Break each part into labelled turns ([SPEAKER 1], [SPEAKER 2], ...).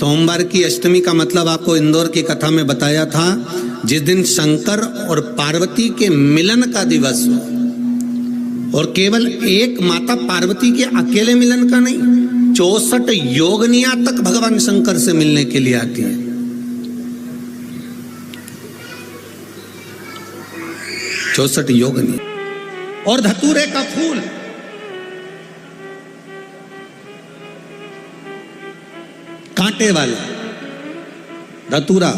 [SPEAKER 1] सोमवार की अष्टमी का मतलब आपको इंदौर की कथा में बताया था, जिस दिन शंकर और पार्वती के मिलन का दिवस हो, और केवल एक माता पार्वती के अकेले मिलन का नहीं, 64 योगनियां तक भगवान शंकर से मिलने के लिए आती है। चौसठ योगनियां और धतूरे का फूल, कांटे वाला धतूरा,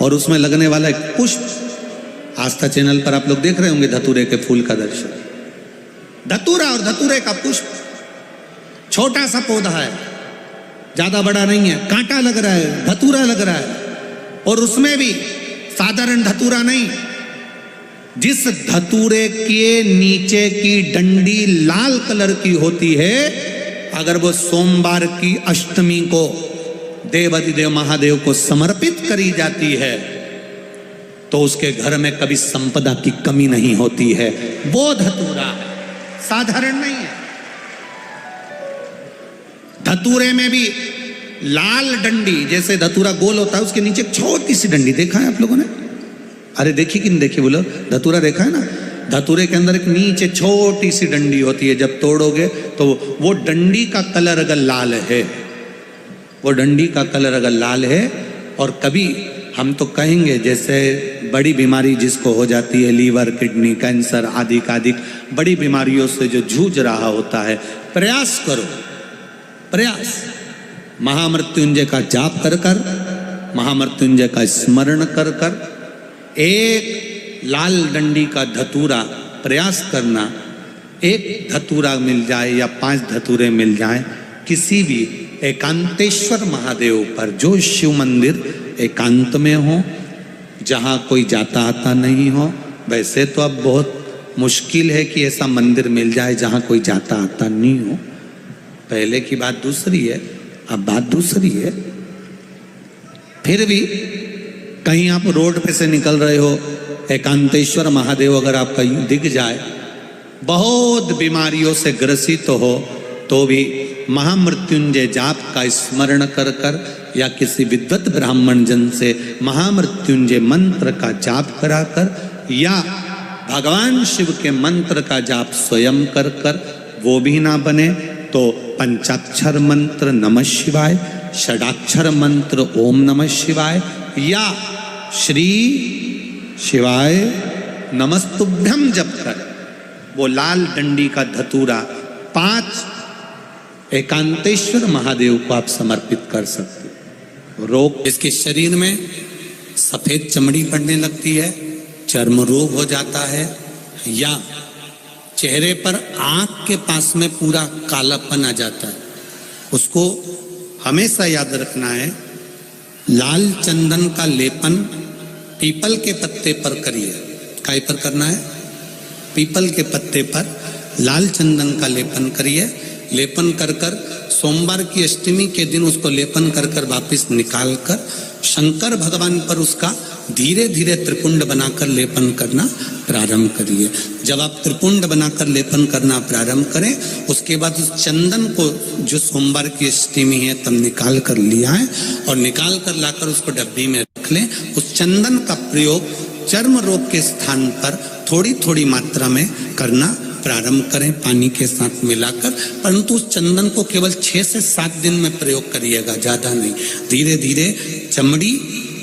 [SPEAKER 1] और उसमें लगने वाला एक पुष्प। आस्था चैनल पर आप लोग देख रहे होंगे धतूरे के फूल का दर्शन। धतूरा और धतूरे का पुष्प, छोटा सा पौधा है, ज्यादा बड़ा नहीं है, कांटा लग रहा है, धतूरा लग रहा है, और उसमें भी साधारण धतूरा नहीं, जिस धतूरे के नीचे की डंडी लाल कलर की होती है, अगर वो सोमवार की अष्टमी को देवाधिदेव महादेव को समर्पित करी जाती है तो उसके घर में कभी संपदा की कमी नहीं होती है। वो धतूरा है, साधारण नहीं है। धतूरे में भी लाल डंडी, जैसे धतूरा गोल होता है उसके नीचे छोटी सी डंडी, देखा है आप लोगों ने? अरे देखी कि नहीं देखी बोलो? धतूरा देखा है ना? धतूरे के अंदर एक नीचे छोटी सी डंडी होती है, जब तोड़ोगे तो वो डंडी का कलर अगर लाल है, वो डंडी का कलर अगर लाल है, और कभी हम तो कहेंगे जैसे बड़ी बीमारी जिसको हो जाती है, लीवर, किडनी, कैंसर आदि बड़ी बीमारियों से जो जूझ रहा होता है, प्रयास करो, प्रयास महामृत्युंजय का जाप कर कर, महामृत्युंजय का स्मरण कर कर, एक लाल डंडी का धतूरा प्रयास करना, एक धतूरा मिल जाए या 5 धतूरे मिल जाए किसी भी एकांतेश्वर महादेव पर, जो शिव मंदिर एकांत में हो, जहाँ कोई जाता आता नहीं हो। वैसे तो अब बहुत मुश्किल है कि ऐसा मंदिर मिल जाए जहाँ कोई जाता आता नहीं हो, पहले की बात दूसरी है, अब बात दूसरी है। फिर भी कहीं आप रोड पे से निकल रहे हो, एकांतेश्वर महादेव अगर आपका दिख जाए, बहुत बीमारियों से ग्रसित हो, तो भी महामृत्युंजय जाप का स्मरण कर कर या किसी विद्वत ब्राह्मण जन से महामृत्युंजय मंत्र का जाप कराकर, या भगवान शिव के मंत्र का जाप स्वयं कर कर, वो भी ना बने तो पंचाक्षर मंत्र नमः शिवाय, षडाक्षर मंत्र ओम नमः शिवाय, या श्री शिवाय नमस्तुभ्यम जप कर वो लाल डंडी का धतूरा 5 एकांतेश्वर महादेव को आप समर्पित कर सकते हो। रोग, इसके शरीर में सफेद चमड़ी पड़ने लगती है, चर्म रोग हो जाता है, या चेहरे पर आंख के पास में पूरा कालापन आ जाता है, उसको हमेशा याद रखना है। लाल चंदन का लेपन पीपल के पत्ते पर करिए। काय पर करना है? पीपल के पत्ते पर लाल चंदन का लेपन करिए। लेपन कर कर सोमवार की अष्टमी के दिन उसको लेपन कर कर वापिस निकाल कर शंकर भगवान पर उसका धीरे धीरे त्रिपुंड बनाकर लेपन करना प्रारंभ करिए। जब आप त्रिपुंड बनाकर लेपन करना प्रारंभ करें, उसके बाद उस चंदन को जो सोमवार की अष्टमी है तब निकाल कर लिया है, और निकाल कर लाकर उसको डब्बी में रख लें। उस चंदन का प्रयोग चर्म रोग के स्थान पर थोड़ी थोड़ी मात्रा में करना प्रारंभ करें, पानी के साथ मिलाकर। परंतु उस चंदन को केवल 6 से 7 दिन में प्रयोग करिएगा, ज्यादा नहीं, धीरे धीरे चमड़ी।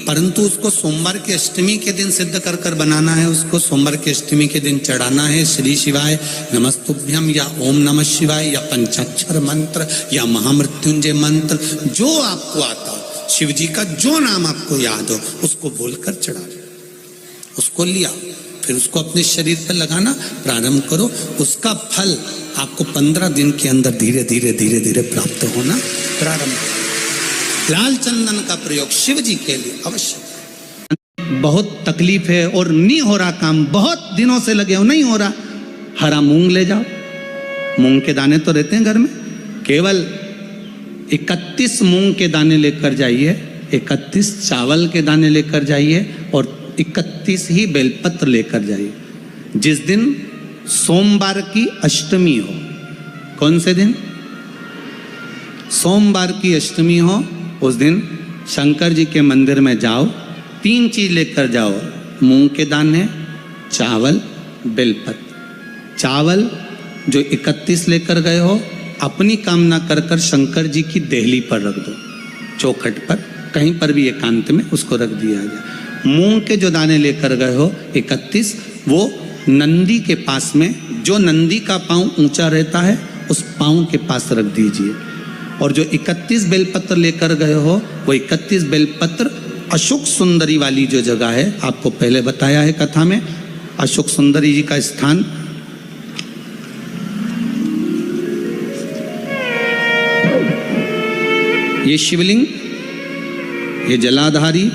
[SPEAKER 1] परंतु उसको सोमवार की अष्टमी के दिन सिद्ध कर कर बनाना है, उसको सोमवार की अष्टमी के दिन चढ़ाना है श्री शिवाय नमस्तुभ्यम, या ओम नमः शिवाय, या पंचाक्षर मंत्र, या महामृत्युंजय मंत्र, जो आपको आता हो, शिव जी का जो नाम आपको याद हो उसको बोलकर चढ़ा, उसको लिया, फिर उसको अपने शरीर पर लगाना प्रारंभ करो। उसका फल आपको 15 दिन के अंदर धीरे धीरे धीरे धीरे प्राप्त होना प्रारंभ। लाल चंदन का प्रयोग शिव जी के लिए अवश्य। बहुत तकलीफ है और नहीं हो रहा काम, बहुत दिनों से लगे हो, नहीं हो रहा, हरा मूंग ले जाओ। मूंग के दाने तो रहते हैं घर में, केवल 31 मूंग के दाने लेकर जाइए, 31 चावल के दाने लेकर जाइए, और 31 ही बेलपत्र लेकर जाइए। जिस दिन सोमवार की अष्टमी हो, कौन से दिन? सोमवार की अष्टमी हो, उस दिन शंकर जी के मंदिर में जाओ, 3 चीज लेकर जाओ, मूंग के दाने, चावल, बेलपत्र। चावल जो 31 लेकर गए हो, अपनी कामना कर कर शंकर जी की देहली पर रख दो, चौखट पर, कहीं पर भी एकांत में उसको रख दिया जाए। मूंग के जो दाने लेकर गए हो 31, वो नंदी के पास में, जो नंदी का पांव ऊंचा रहता है उस पांव के पास रख दीजिए। और जो 31 बेलपत्र लेकर गए हो, वो 31 बेलपत्र अशोक सुंदरी वाली जो जगह है, आपको पहले बताया है कथा में, अशोक सुंदरी जी का स्थान, ये शिवलिंग, ये जलाधारी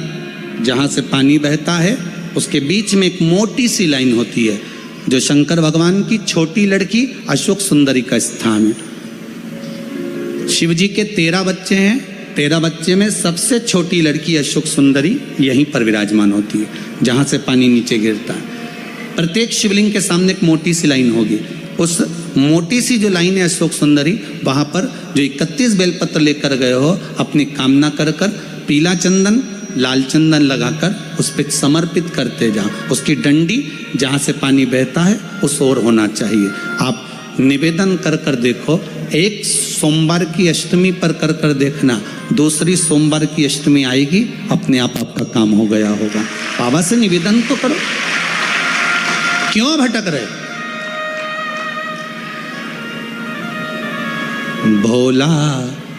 [SPEAKER 1] जहाँ से पानी बहता है, उसके बीच में एक मोटी सी लाइन होती है, जो शंकर भगवान की छोटी लड़की अशोक सुंदरी का स्थान है। शिव जी के 13 बच्चे हैं, 13 बच्चे में सबसे छोटी लड़की अशोक सुंदरी यहीं पर विराजमान होती है, जहाँ से पानी नीचे गिरता है। प्रत्येक शिवलिंग के सामने एक मोटी सी लाइन होगी, उस मोटी सी जो लाइन है अशोक सुंदरी, वहाँ पर जो 31 बेलपत्र लेकर गए हो, अपनी कामना कर कर पीला चंदन, लाल चंदन लगाकर उस पर समर्पित करते जाओ। उसकी डंडी जहाँ से पानी बहता है उस ओर होना चाहिए। आप निवेदन कर कर देखो, एक सोमवार की अष्टमी पर कर कर देखना, दूसरी सोमवार की अष्टमी आएगी, अपने आप आपका काम हो गया होगा। बाबा से निवेदन तो करो, क्यों भटक रहे? भोला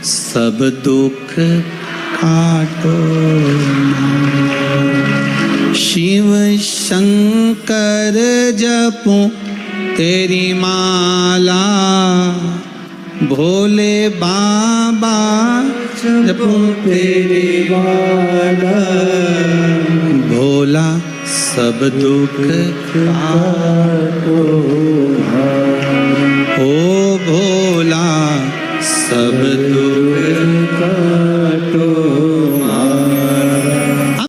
[SPEAKER 1] सब दुख काटो, शिव शंकर जपो तेरी माला, भोले बाबा जपो तेरी माला, भोला सब दुख काटो, ओ भोला सब दुख